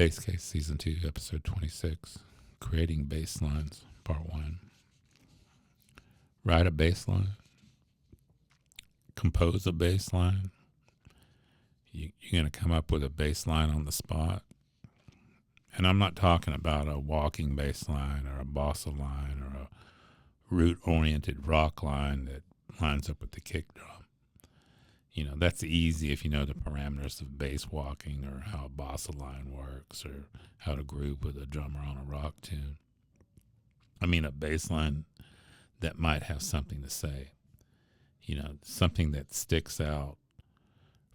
Bass Case Season 2, Episode 26, Creating Bass Lines, Part 1. Write a bass line. Compose a bass line. You're going to come up with a bass line on the spot. And I'm not talking about a walking bass line or a bossa line or a root-oriented rock line that lines up with the kick drum. That's easy if you know the parameters of bass walking or how a bossa line works or how to groove with a drummer on a rock tune. I mean, a bass line that might have something to say. Something that sticks out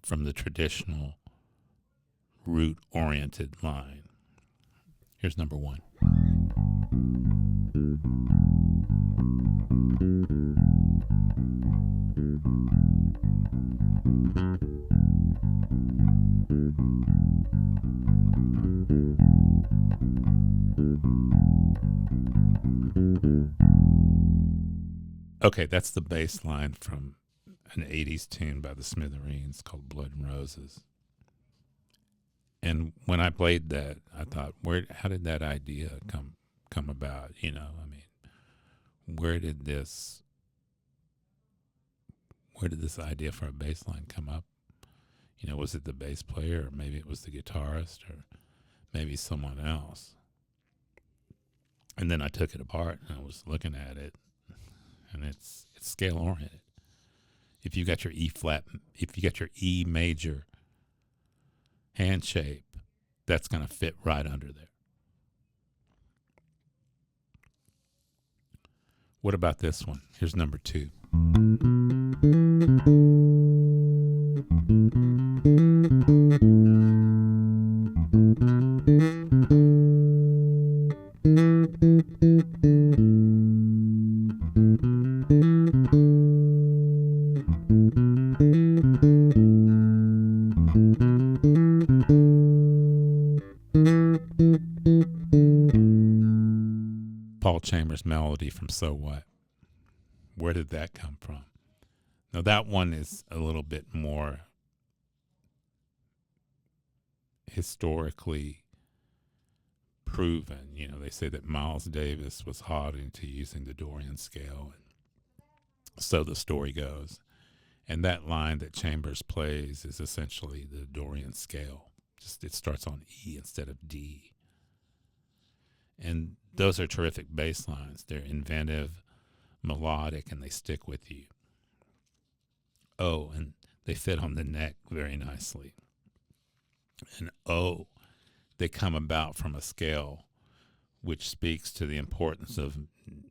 from the traditional root-oriented line. Here's number 1. Okay, that's the bass line from an 80s tune by the Smithereens called Blood and Roses. And when I played that, I thought, how did that idea come about? Where did this idea for a bass line come up? Was it the bass player, or maybe it was the guitarist, or maybe someone else? And then I took it apart and I was looking at it, and it's scale oriented. If you got your E major hand shape, that's going to fit right under there. What about this one? Here's number 2. Paul Chambers' melody from So What? Where did that come from? Now that one is a little bit more historically proven. They say that Miles Davis was hot into using the Dorian scale, and so the story goes. And that line that Chambers plays is essentially the Dorian scale. Just it starts on E instead of D. And those are terrific bass lines. They're inventive, melodic, and they stick with you. Oh, and they fit on the neck very nicely. And oh, they come about from a scale which speaks to the importance of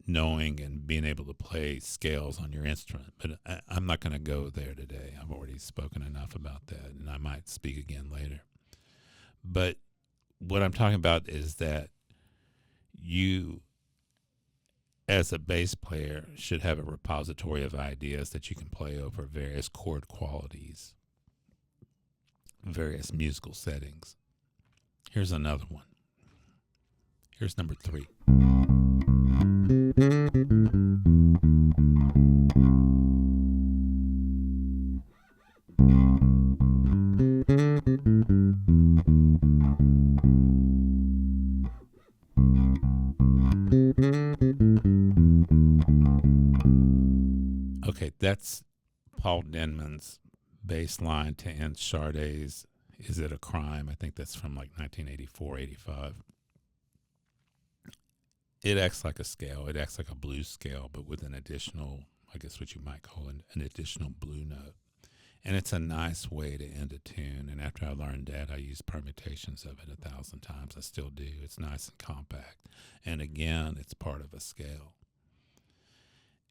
knowing and being able to play scales on your instrument. But I'm not going to go there today. I've already spoken enough about that, and I might speak again later. But what I'm talking about is that you, as a bass player, should have a repository of ideas that you can play over various chord qualities, various musical settings. Here's another one. Here's number 3. Okay, that's Paul Denman's bass line to end Sade's Is It a Crime? I think that's from like 1984, 85. It acts like a scale. It acts like a blues scale, but with an additional, I guess what you might call an additional blue note. And it's a nice way to end a tune. And after I learned that, I used permutations of it 1,000 times. I still do. It's nice and compact. And again, it's part of a scale.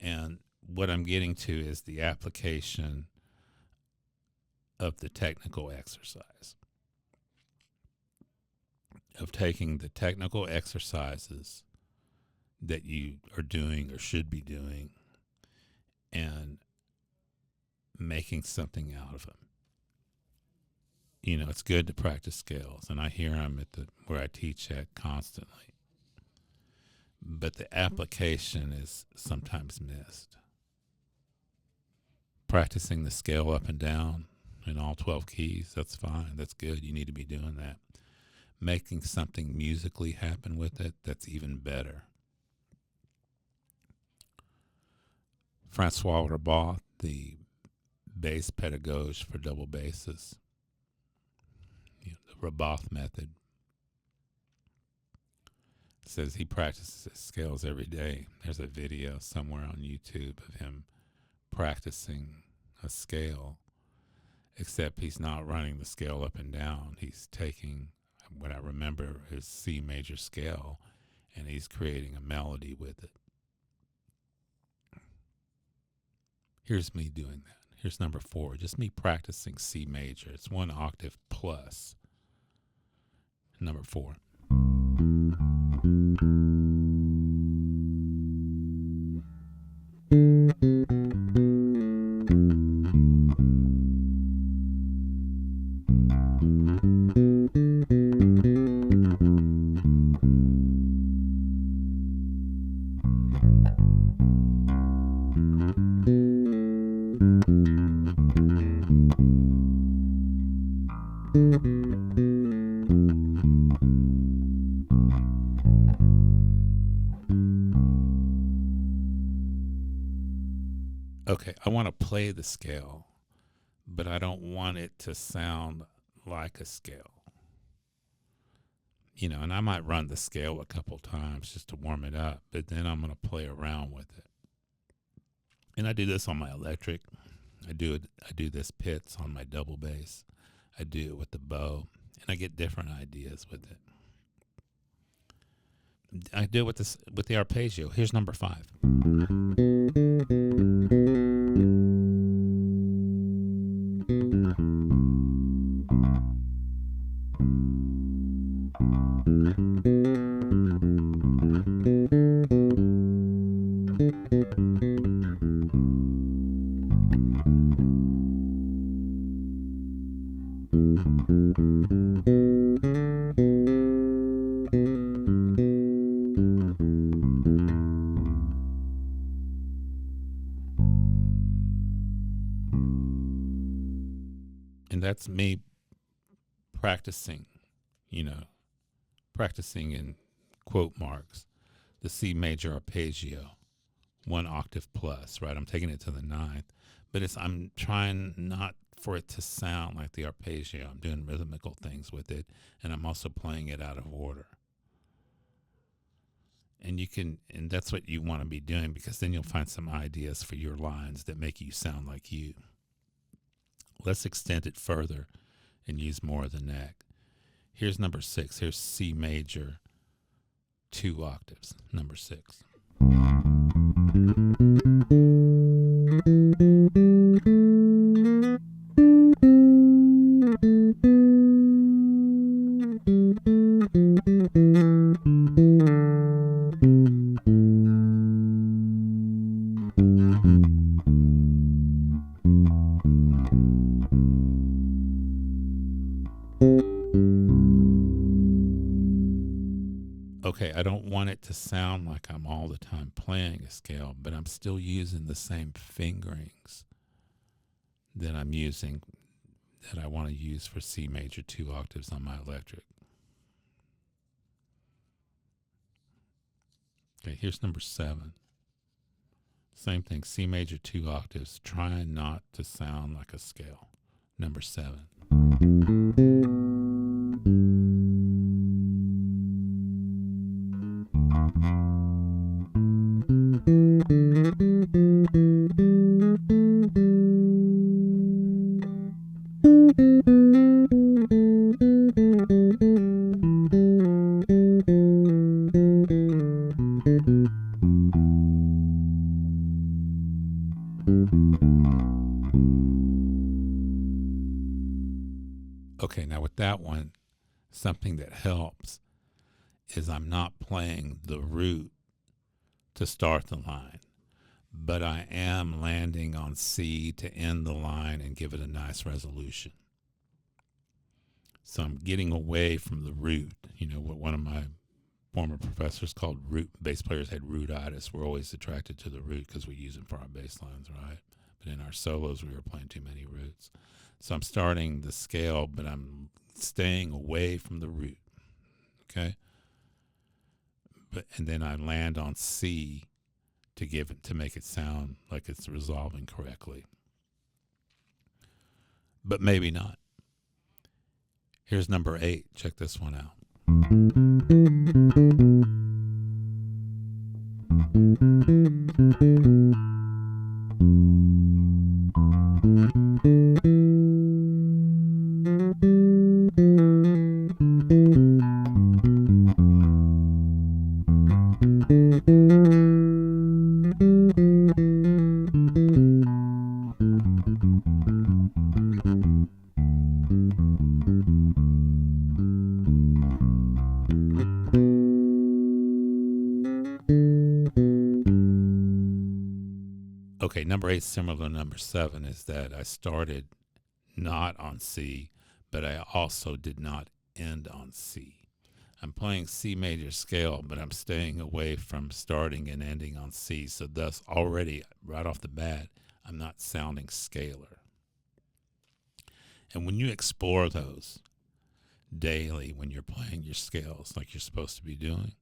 And what I'm getting to is the application of the technical exercise, of taking the technical exercises that you are doing or should be doing and making something out of them. It's good to practice scales, and I hear them where I teach at constantly. But the application is sometimes missed. Practicing the scale up and down in all 12 keys, that's fine. That's good. You need to be doing that. making something musically happen with it that's even better. Francois Rabaut, the bass pedagogue for double basses, the Rabaut method, says he practices his scales every day. There's a video somewhere on YouTube of him practicing a scale, except he's not running the scale up and down. He's taking what I remember is C major scale, and he's creating a melody with it. Here's me doing that. Here's number 4, just me practicing C major. It's 1 octave plus. Number 4. Okay, I want to play the scale, but I don't want it to sound like a scale. And I might run the scale a couple times just to warm it up, but then I'm going to play around with it. And I do this on my electric. I do this pits on my double bass. I do it with the bow, and I get different ideas with it. I do it with the arpeggio. Here's number 5. And that's me practicing, practicing in quote marks, the C major arpeggio, 1 octave plus, right? I'm taking it to the 9th, but I'm trying not for it to sound like the arpeggio. I'm doing rhythmical things with it, and I'm also playing it out of order. And and that's what you want to be doing, because then you'll find some ideas for your lines that make you sound like you. Let's extend it further and use more of the neck. Here's number 6. Here's C major, 2 octaves, number 6. Okay, I don't want it to sound like I'm all the time playing a scale, but I'm still using the same fingerings that I'm using, that I want to use for C major 2 octaves on my electric. Okay, here's number 7. Same thing, C major 2 octaves, trying not to sound like a scale. Number 7. Okay, now with that one, something that helps is I'm not playing the root to start the line, but I am landing on C to end the line and give it a nice resolution. So I'm getting away from the root. What one of my former professors called root. Bass players had rootitis. We're always attracted to the root because we use it for our bass lines, right? But in our solos, we were playing too many roots. So I'm starting the scale, but I'm staying away from the root. Okay. And then I land on C to make it sound like it's resolving correctly. But maybe not. Here's number 8. Check this one out. Okay, number 8, similar to number 7, is that I started not on C, but I also did not end on C. I'm playing C major scale, but I'm staying away from starting and ending on C. So thus, already, right off the bat, I'm not sounding scalar. And when you explore those daily, when you're playing your scales like you're supposed to be doing,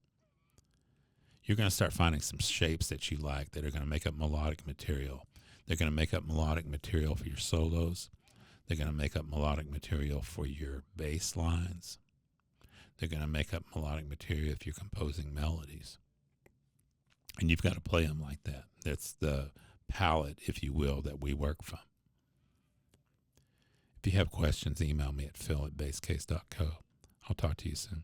you're going to start finding some shapes that you like that are going to make up melodic material. They're going to make up melodic material for your solos. They're going to make up melodic material for your bass lines. They're going to make up melodic material if you're composing melodies. And you've got to play them like that. That's the palette, if you will, that we work from. If you have questions, email me at phil@basscase.co. I'll talk to you soon.